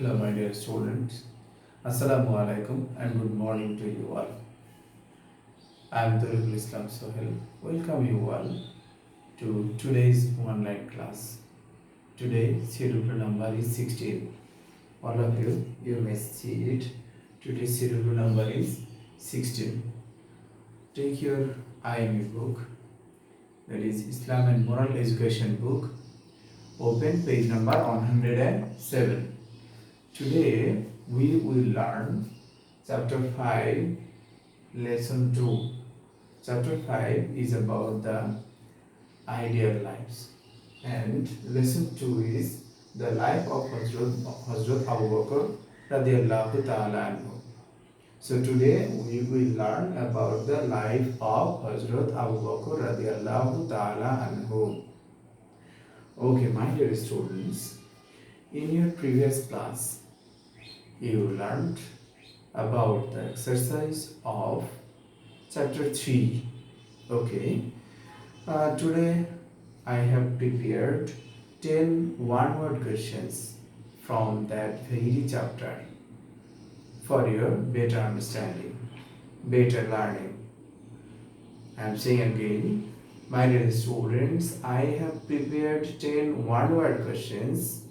Hello, my dear students. Assalamu alaikum and good morning to you all. I am Tariqul Islam Sohail. Welcome you all to today's online class. Today, serial number is 16. All of you may see it. Today's serial number is 16. Take your IME book, that is Islam and Moral Education book. Open page number 107. Today we will learn chapter 5, lesson 2. Chapter 5 is about the ideal lives, and lesson 2 is the life of Hazrat Abu Bakr radiallahu ta'ala anhu. So today we will learn about the life of Hazrat Abu Bakr radiallahu ta'ala anhu. Okay, my dear students, in your previous class you learned about the exercise of chapter 3. Okay, today I have prepared 10 one-word questions from that very chapter for your better understanding, better learning. I am saying again, my dear students, I have prepared 10 one-word questions.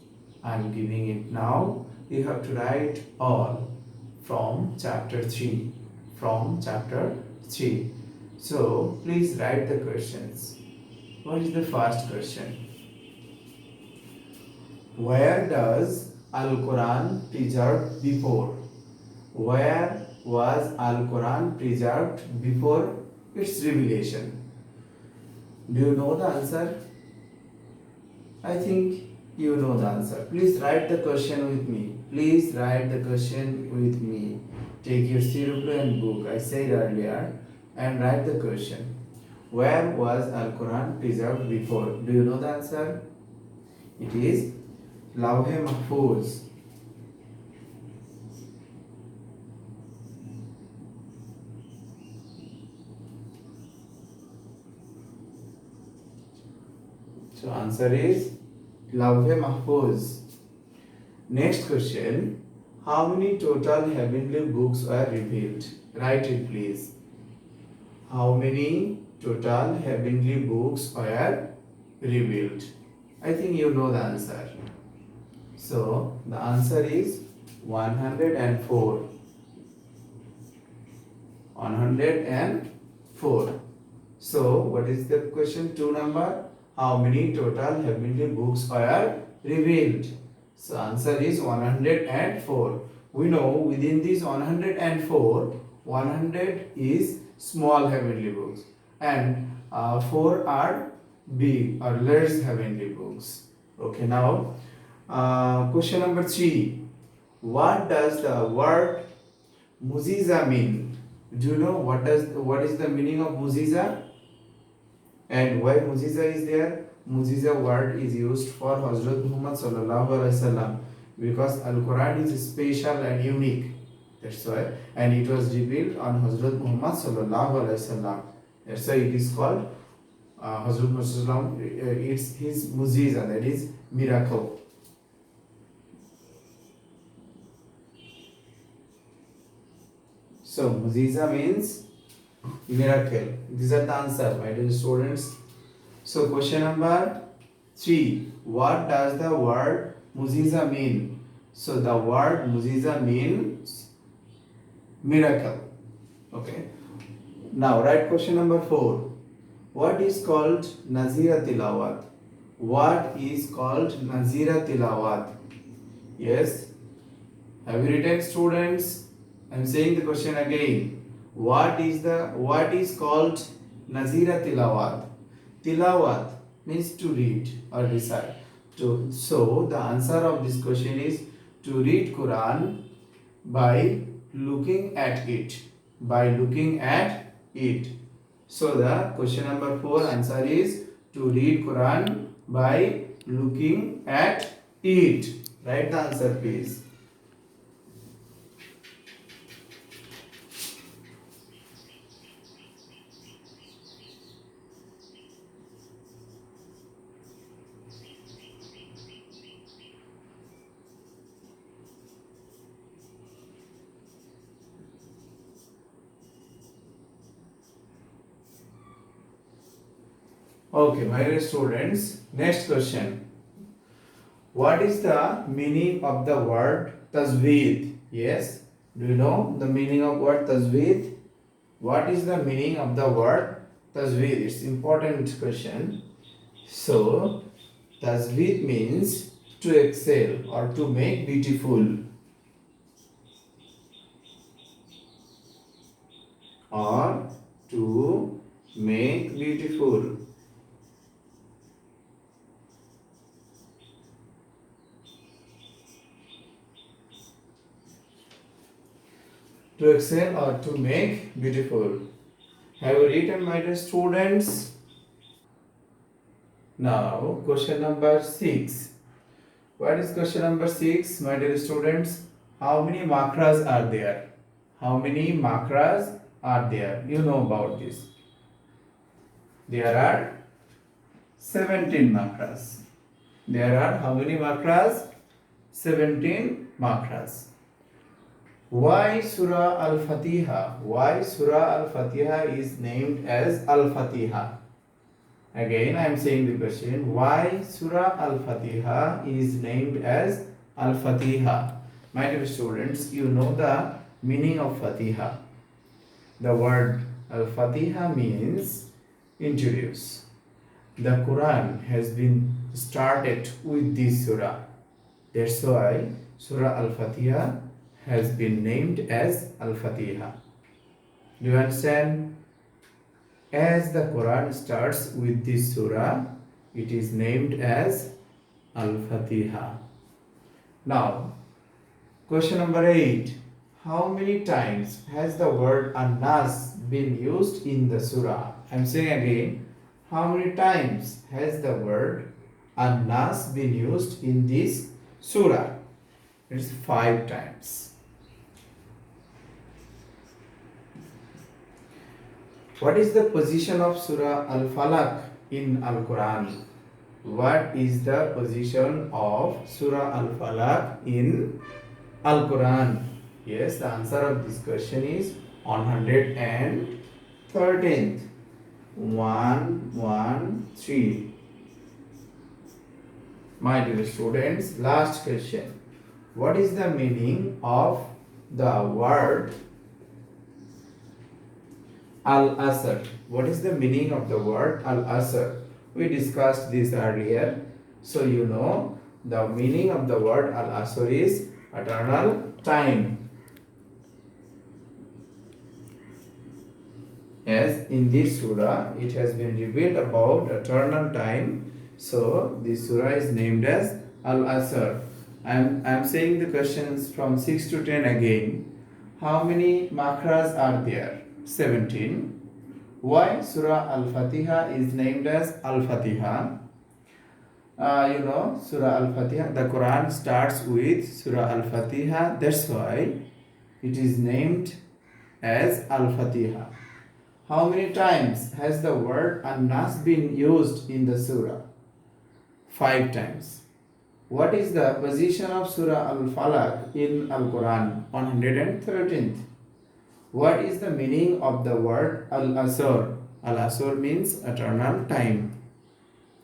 I am giving it now. You have to write all from chapter 3. From chapter 3. So, please write the questions. What is the first question? Where does Al-Quran preserved before? Where was Al-Quran preserved before its revelation? Do you know the answer? I think you know the answer. Please write the question with me. Please write the question with me. Take your syrup and book, I said earlier, and write the question. Where was Al-Quran preserved before? Do you know the answer? It is Lawhe Mahfuz. So answer is Lawhe Mahfuz. Next question. How many total heavenly books were revealed? Write it please. How many total heavenly books were revealed? I think you know the answer. So the answer is 104. 104. So what is the question 2 number? How many total heavenly books were revealed? So answer is 104. We know within this 104, 100 is small heavenly books and 4 are big or large heavenly books. Okay, now question number 3. What does the word muziza mean? Do you know what is the meaning of muziza? And why muziza is there? Muziza word is used for Hazrat Muhammad sallallahu alaihi wasallam because Al-Quran is special and unique. That's why, and it was revealed on Hazrat Muhammad sallallahu alaihi wasallam. That's why it is called Hazrat Muhammad sallallahu alaihi wasallam. It's his muziza, that is miracle. So muziza means miracle. These are the answer, my dear students. So question number 3. What does the word muziza mean? So the word muziza means miracle. Okay. Now write question number 4. What is called Nazira Tilawat? What is called Nazira Tilawat? Yes. Have you written, students? I am saying the question again. What is called Nazira Tilawat? Tilawat means to read or recite. So the answer of this question is to read Quran by looking at it. By looking at it. So the question number 4 answer is to read Quran by looking at it. Write the answer please. Okay, my dear students, next question. What is the meaning of the word tajweed? Yes, do you know the meaning of word tajweed? What is the meaning of the word tajweed? It's important question. So, tajweed means to excel or to make beautiful or to make beautiful. To excel or to make beautiful. Have you written, my dear students? Now, question number 6. What is question number 6, my dear students? How many makras are there? How many makras are there? You know about this. There are 17 makras. There are how many makras? 17 makras. Why Surah Al-Fatiha? Why Surah Al-Fatiha is named as Al-Fatiha? Again, I am saying the question. Why Surah Al-Fatiha is named as Al-Fatiha? My dear students, you know the meaning of Fatiha. The word Al-Fatiha means introduce. The Quran has been started with this surah. That's why Surah Al-Fatiha has been named as Al-Fatiha. Do you understand? As the Quran starts with this surah, it is named as Al-Fatiha. Now, question number 8. How many times has the word An-Nas been used in the surah? I am saying again, how many times has the word An-Nas been used in this surah? It's 5 times. What is the position of Surah Al-Falaq in Al-Quran? What is the position of Surah Al-Falaq in Al-Quran? Yes, the answer of this question is on 113th. 113. My dear students, last question. What is the meaning of the word Al-Asr? What is the meaning of the word Al-Asr? We discussed this earlier. So you know the meaning of the word Al-Asr is eternal time. As in this surah, it has been revealed about eternal time. So this surah is named as Al-Asr. I'm saying the questions from 6 to 10 again. How many makras are there? 17. Why Surah Al-Fatiha is named as Al-Fatiha? You know, Surah Al-Fatiha, the Quran starts with Surah Al-Fatiha. That's why it is named as Al-Fatiha. How many times has the word An-Nas been used in the surah? 5 times. What is the position of Surah Al-Falaq in Al-Quran? 113th. What is the meaning of the word Al-Asr? Al-Asr means eternal time.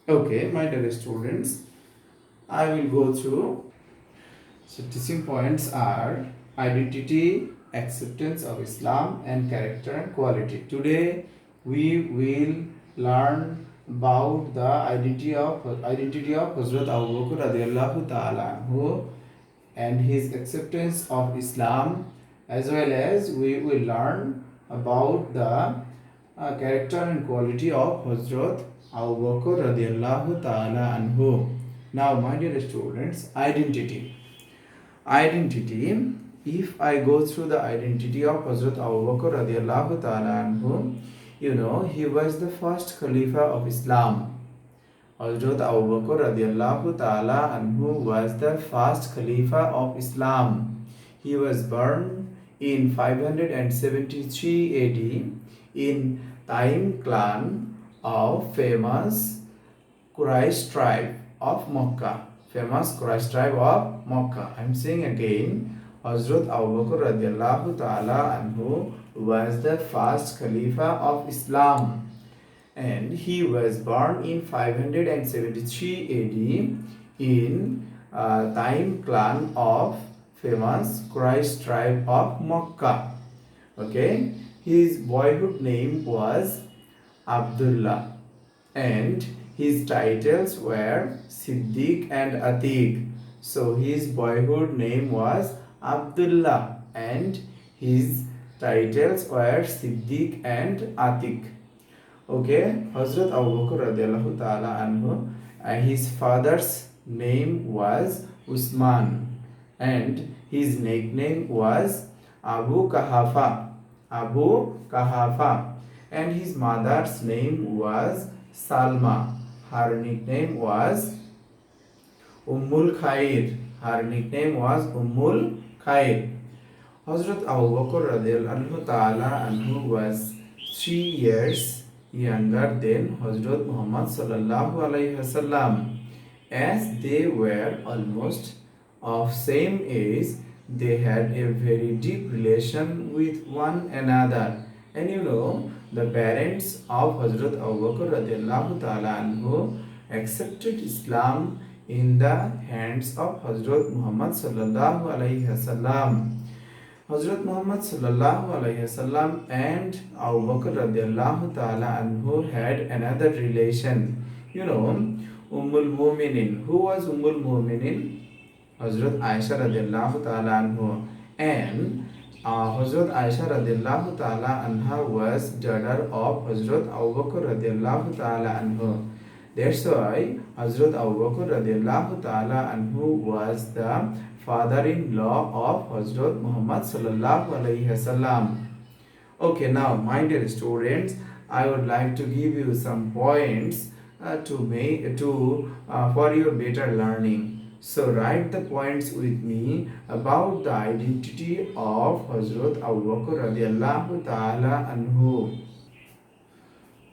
Okay, my dear students, I will go through. So teaching points are identity, acceptance of Islam, and character and quality. Today we will learn about the identity of Hazrat Abu Bakr radiyallahu ta'ala anhu and his acceptance of Islam, as well as we will learn about the character and quality of Hazrat Abu Bakr radiyallahu ta'ala anhu. Now, my dear students, identity. Identity. If I go through the identity of Hazrat Abu Bakr radiyallahu ta'ala anhu, you know, he was the first Khalifa of Islam. Hazrat Abu Bakr radiyallahu ta'ala anhu was the first Khalifa of Islam. He was born in 573 AD in Taim clan of famous Quraysh tribe of Makkah. Famous Quraysh tribe of Makkah. I am saying again, Hazrat Abu Bakr radiyallahu ta'ala anhu was the first Khalifa of Islam. and he was born in 573 AD in Taim clan of famous Quraysh tribe of Makkah. Okay, his boyhood name was Abdullah, and his titles were Siddiq and Atiq. So his boyhood name was Abdullah, and his titles were Siddiq and Atiq. Okay, Hazrat Abu Bakr radiallahu ta'ala anhu, his father's name was Usman, and his nickname was Abu Kahafa. Abu Kahafa. And his mother's name was Salma. Her nickname was Ummul Khair. Her nickname was Ummul Khair. Hazrat Abu Bakr radiallahu ta'ala anhu was 3 years younger than Hazrat Muhammad sallallahu alaihi wasallam. As they were almost of same age, they had a very deep relation with one another. And you know, the parents of Hazrat Abu Bakr radiallahu ta'ala anhu accepted Islam in the hands of Hazrat Muhammad sallallahu alaihi wasallam. Hazrat Muhammad sallallahu alaihi wasallam and Abu Bakr radiallahu ta'ala anhu had another relation. You know, Ummul Mu'minin. Who was Ummul Mu'minin? Hazrat Aisha radiallahu ta'ala anhu. And Hazrat Aisha radiallahu ta'ala anha was daughter of Hazrat Abu Bakr radiallahu ta'ala anhu. That's why Hazrat Abu Bakr radiallahu ta'ala anhu was the father-in-law of Hazrat Muhammad sallallahu alaihi wasallam. Okay, now my dear students, I would like to give you some points for your better learning. So write the points with me about the identity of Hazrat Abu Bakr radiallahu ta'ala anhu.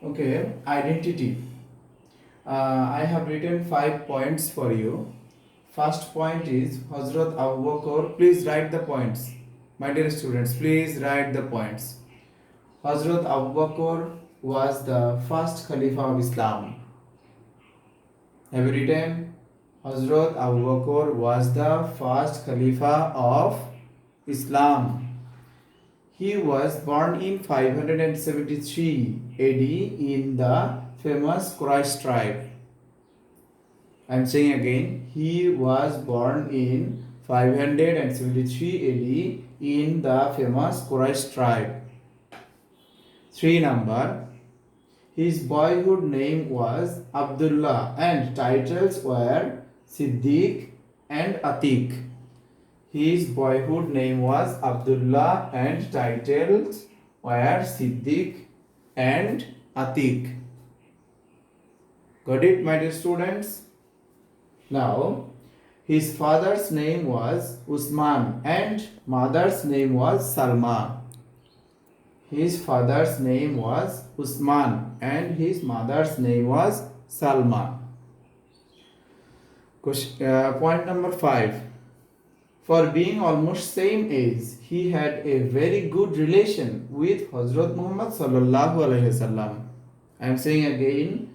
Okay, identity. I have written 5 points for you. First point is Hazrat Abu Bakr. Please write the points. My dear students, please write the points. Hazrat Abu Bakr was the first Khalifa of Islam. Have you written? Hazrat Abu Bakr was the first Khalifa of Islam. He was born in 573 AD in the famous Quraysh tribe. I am saying again, he was born in 573 AD in the famous Quraysh tribe. 3 number. His boyhood name was Abdullah and titles were Siddiq and Atiq. His boyhood name was Abdullah and titles were Siddiq and Atiq. Got it, my dear students? Now, his father's name was Usman and mother's name was Salma. His father's name was Usman and his mother's name was Salma. Point number 5. For being almost same age, he had a very good relation with Hazrat Muhammad sallallahu alaihi wasallam. I am saying again,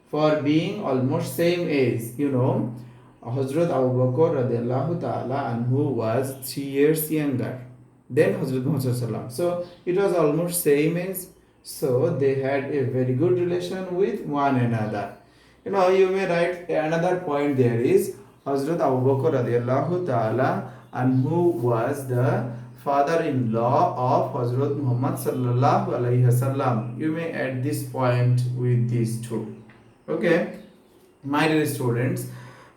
for being almost same age, you know, Hazrat Abu Bakr radiallahu ta'ala anhu was 3 years younger than Hazrat Muhammad sallallahu alaihi wasallam. So it was almost same age. So they had a very good relation with one another. You know, you may write another point there is Hazrat Abu Bakr radiallahu ta'ala anhu was the father-in-law of Hazrat Muhammad sallallahu alaihi wasallam. You may add this point with these two. Okay, my dear students,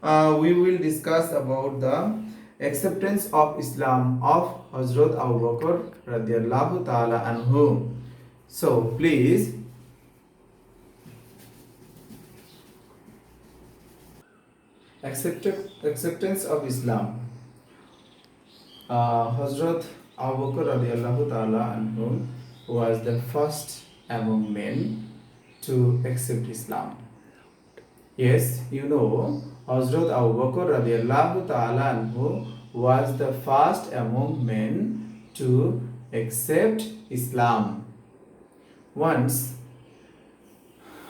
we will discuss about the acceptance of Islam of Hazrat Abu Bakr radiallahu ta'ala anhu. So please acceptance of Islam. Hazrat Abu Bakr radiallahu ta'ala anhu was the first among men to accept Islam. Yes, you know, Hazrat Abu Bakr radiallahu ta'ala anhu was the first among men to accept Islam. Once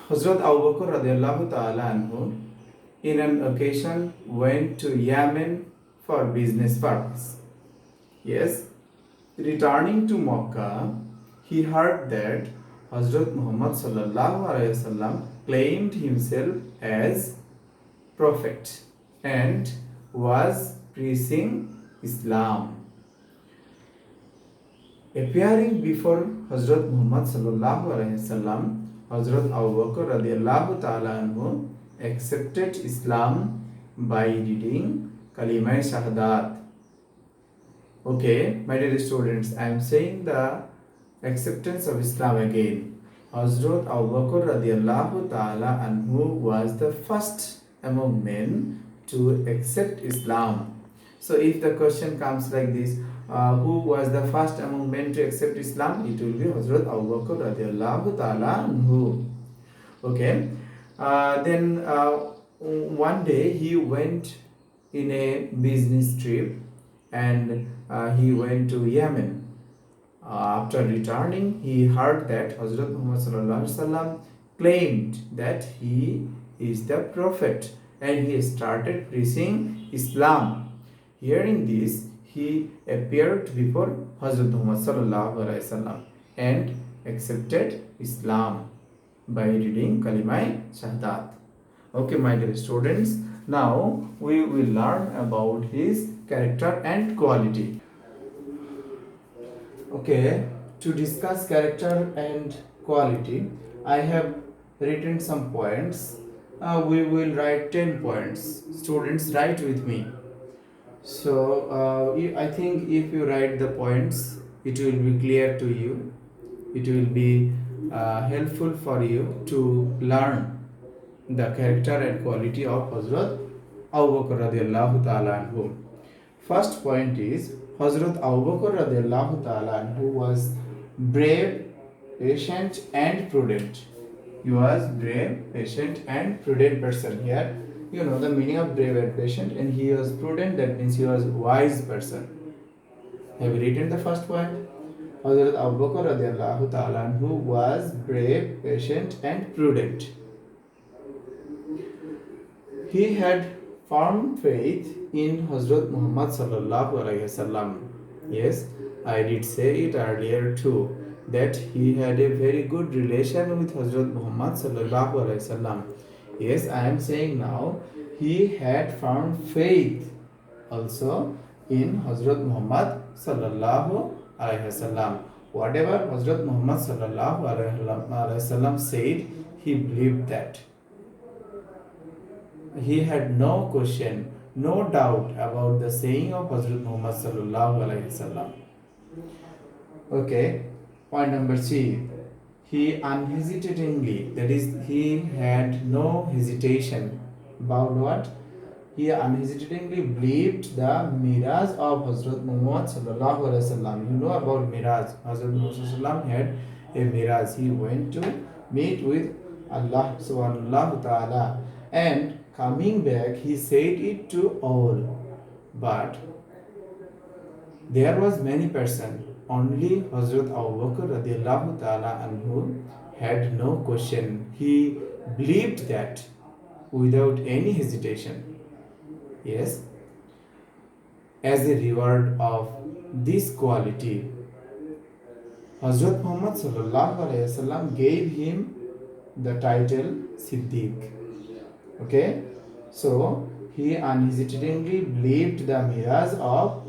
Hazrat Abu Bakr radiallahu ta'ala anhu in an occasion went to Yemen for business purpose. Yes, returning to Makkah, he heard that Hazrat Muhammad sallallahu alaihi wasallam claimed himself as prophet and was preaching Islam. Appearing before Hazrat Muhammad sallallahu alaihi wasallam, Hazrat Abu Bakr radiallahu ta'ala anhu accepted Islam by reading Kalimah Shahadat. Okay, my dear students, I am saying the acceptance of Islam again. Hazrat Abu Bakr radiallahu ta'ala anhu was the first among men to accept Islam. So if the question comes like this, who was the first among men to accept Islam? It will be Hazrat Abu Bakr radiallahu ta'ala anhu. Okay. Then one day he went in a business trip and he went to Yemen. After returning, he heard that Hazrat Muhammad sallallahu alaihi wasallam claimed that he is the prophet and he started preaching Islam. Hearing this, he appeared before Hazrat Muhammad sallallahu alaihi wasallam and accepted Islam by reading Kalimah Shahadat. Okay, my dear students, now we will learn about his character and quality. Okay, to discuss character and quality, I have written some points. We will write 10 points. Students, write with me. So, I think if you write the points, it will be clear to you. It will be helpful for you to learn the character and quality of Hazrat Abu Bakr radiallahu ta'ala anhu. First point is Hazrat Abu Bakr radiallahu ta'ala anhu was brave, patient and prudent. He was brave, patient and prudent person. Here you know the meaning of brave and patient, and he was prudent, that means he was wise person. Have you written the first point? Hazrat Abu Bakr radiallahu ta'ala anhu was brave, patient and prudent. He had firm faith in Hazrat Muhammad sallallahu alaihi wasallam. Yes, I did say it earlier too, that he had a very good relation with Hazrat Muhammad sallallahu alaihi wasallam. Yes, I am saying now, he had firm faith also in Hazrat Muhammad sallallahu alaihi wasallam. Whatever Hazrat Muhammad sallallahu alaihi wasallam said, he believed that. He had no question, no doubt about the saying of Hazrat Muhammad sallallahu alaihi wasallam. Okay, point number 3. He unhesitatingly, that is, he had no hesitation about what? He unhesitatingly believed the miraj of Hazrat Muhammad sallallahu alaihi wasallam. You know about miraj. Hazrat Muhammad sallallahu alaihi wasallam had a miraj. He went to meet with Allah subhanahu wa ta'ala, and coming back he said it to all. But there was many person. Only Hazrat Abu Bakr radiallahu ta'ala anhu had no question. He believed that without any hesitation. Yes. As a reward of this quality, Hazrat Muhammad sallallahu alaihi wasallam gave him the title Siddiq. Okay. So he unhesitatingly believed the miraj of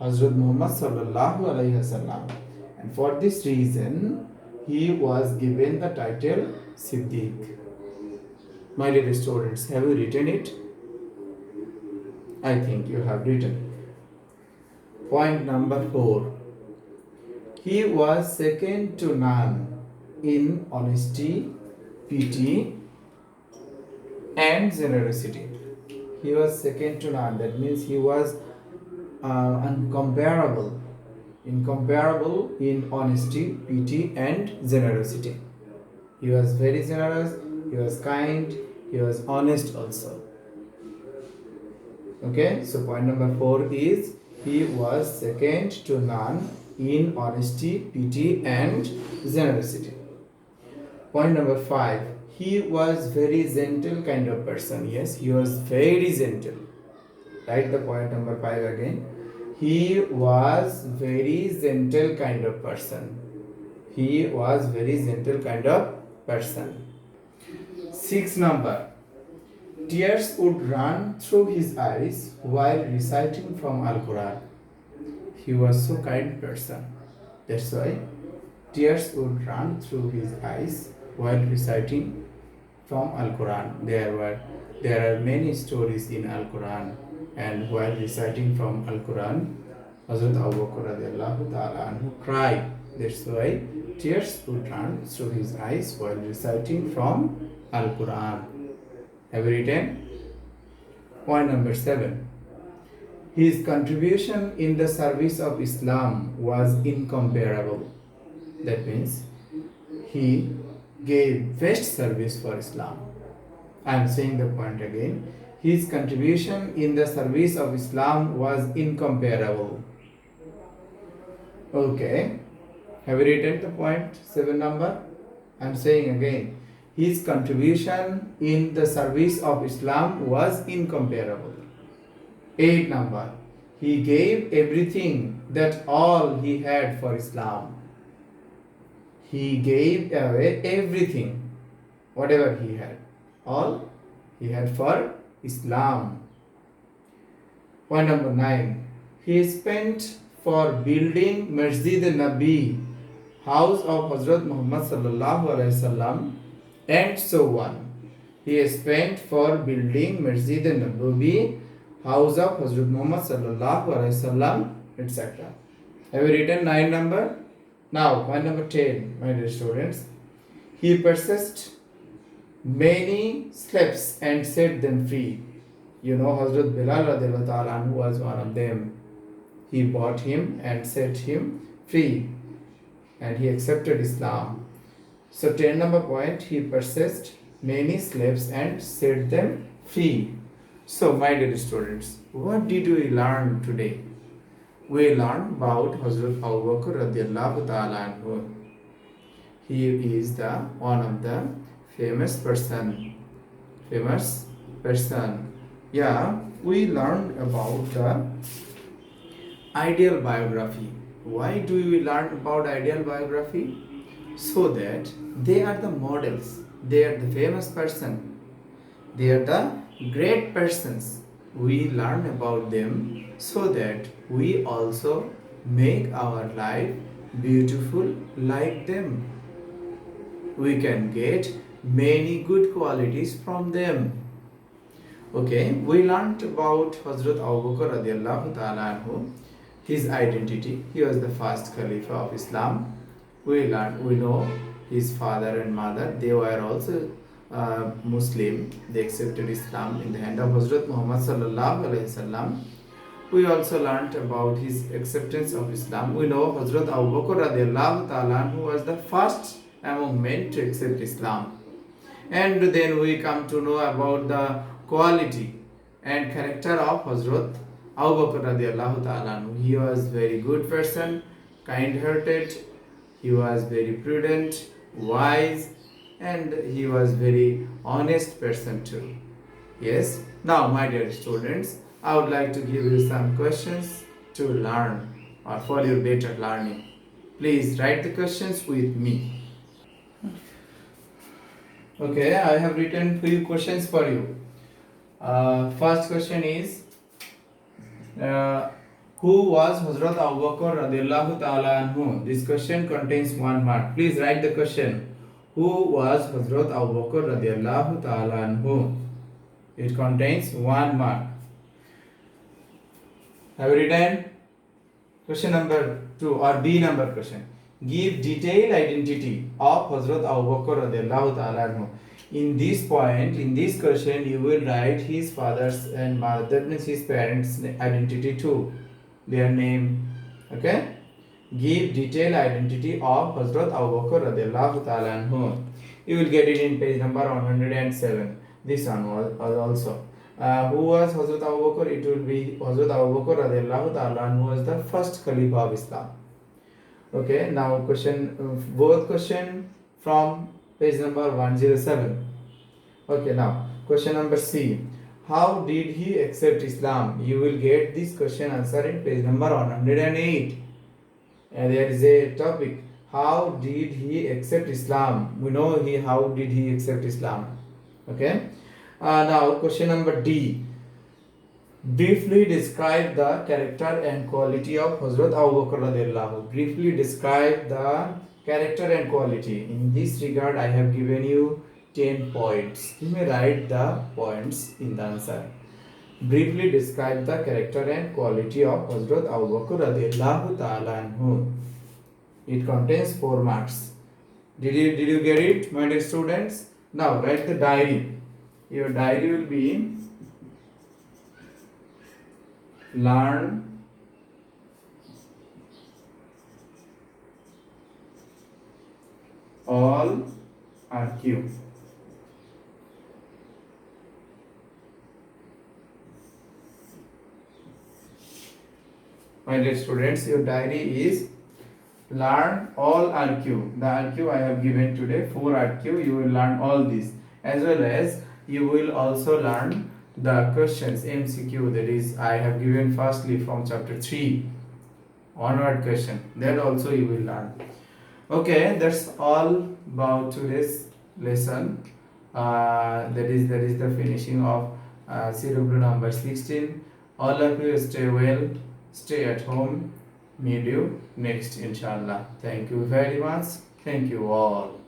Hazrat Muhammad sallallahu alaihi wasallam, and for this reason he was given the title Siddiq. My dear students, have you written it? I think you have written. Point number 4. He was second to none in honesty, piety and generosity. He was second to none. That means he was incomparable in honesty, piety and generosity. He was very generous, he was kind, he was honest also. Okay, so point number 4 is he was second to none in honesty, piety and generosity. Point number 5, he was very gentle kind of person. Yes, he was very gentle. Write the point number 5 again. He was very gentle kind of person. He was very gentle kind of person. 6 number. Tears would run through his eyes while reciting from Al Quran. He was so kind person. That's why tears would run through his eyes while reciting from Al Quran. There are many stories in Al Quran, and while reciting from Al Quran, Hazrat Abu Bakr radiallahu ta'ala anhu cried. That's why tears would run through his eyes while reciting from Al Quran. Have you written? Point number 7. His contribution in the service of Islam was incomparable. That means he gave best service for Islam. I am saying the point again. His contribution in the service of Islam was incomparable. Okay. Have you written the point 7 number? I am saying again. His contribution in the service of Islam was incomparable. 8 number. He gave everything, that all he had for Islam. He gave away everything, whatever he had. All he had for Islam. Point number 9. He spent for building Masjid al-Nabi, house of Hazrat Muhammad sallallahu alaihi wasallam, and so on. He spent for building Masjid al-Nabawi, house of Hazrat Muhammad sallallahu alaihi wasallam, etc. Have you written 9 number? Now, point number 10, my dear students. He purchased many slaves and set them free. You know, Hazrat Bilal radiallahu ta'ala anhu was one of them. He bought him and set him free, and he accepted Islam. So 10 number point, he purchased many slaves and set them free. So my dear students, what did we learn today? We learned about Hazrat Abu Bakr radiallahu ta'ala anhu. He is the one of the famous person. Yeah, we learned about the ideal biography. Why do we learn about ideal biography? So that they are the models. They are the famous person. They are the great persons. We learn about them so that we also make our life beautiful like them. We can get many good qualities from them. Okay, we learned about Hazrat Abu Bakr radiallahu ta'ala anhu, his identity. He was the first Khalifa of Islam. We know his father and mother, they were also Muslim. They accepted Islam in the hand of Hazrat Muhammad sallallahu alaihi wasallam. We also learnt about his acceptance of Islam. We know Hazrat Abu Bakr radiallahu ta'ala who was the first among men to accept Islam. And then we come to know about the quality and character of Hazrat Abu Bakr radiallahu ta'ala. He was very good person, kind-hearted. He was very prudent, wise, and he was very honest person too. Yes. Now, my dear students, I would like to give you some questions to learn or for your better learning. Please write the questions with me. Okay, I have written few questions for you. First question is, who was Hazrat Abu Bakr radiallahu ta'ala anhu? This question contains 1 mark. Please write the question. Who was Hazrat Abu Bakr radiallahu ta'ala anhu? It contains 1 mark. Have you written? Question number 2 or B number question. Give detailed identity of Hazrat Abu Bakr radiallahu ta'ala anhu. In this point, in this question, you will write his father's and mother, that means his parents' identity too, their name. Okay? Give detailed identity of Hazrat Abu Bakr radiallahu ta'ala anhu. You will get it in page number 107. This one was also. Who was Hazrat Abu Bakr? It will be Hazrat Abu Bakr radiallahu ta'ala anhu was the first Khalifa of Islam. Okay, now question, both question from page number 107. Okay, now question number C. How did he accept Islam? You will get this question answer in page number 108. And there is a topic. How did he accept Islam? We know he how did he accept Islam? Okay. Now question number D. Briefly describe the character and quality of Hazrat Abu Bakr radiallahu. Briefly describe the character and quality. In this regard, I have given you 10 points. You may write the points in the answer. Briefly describe the character and quality of Hazrat Abu Bakr radiallahu ta'ala anhu. It contains 4 marks. Did you get it, my dear students? Now write the diary. Your diary will be learn all RQ. My dear students, your diary is learn all RQ. The RQ I have given today, 4 RQ, you will learn all these, as well as you will also learn the questions MCQ, that is I have given firstly from chapter 3 onward question, that also you will learn. Okay, that's all about today's lesson. That is the finishing of CW number 16. All of you stay well, stay at home. Meet you next inshallah. Thank you very much. Thank you all.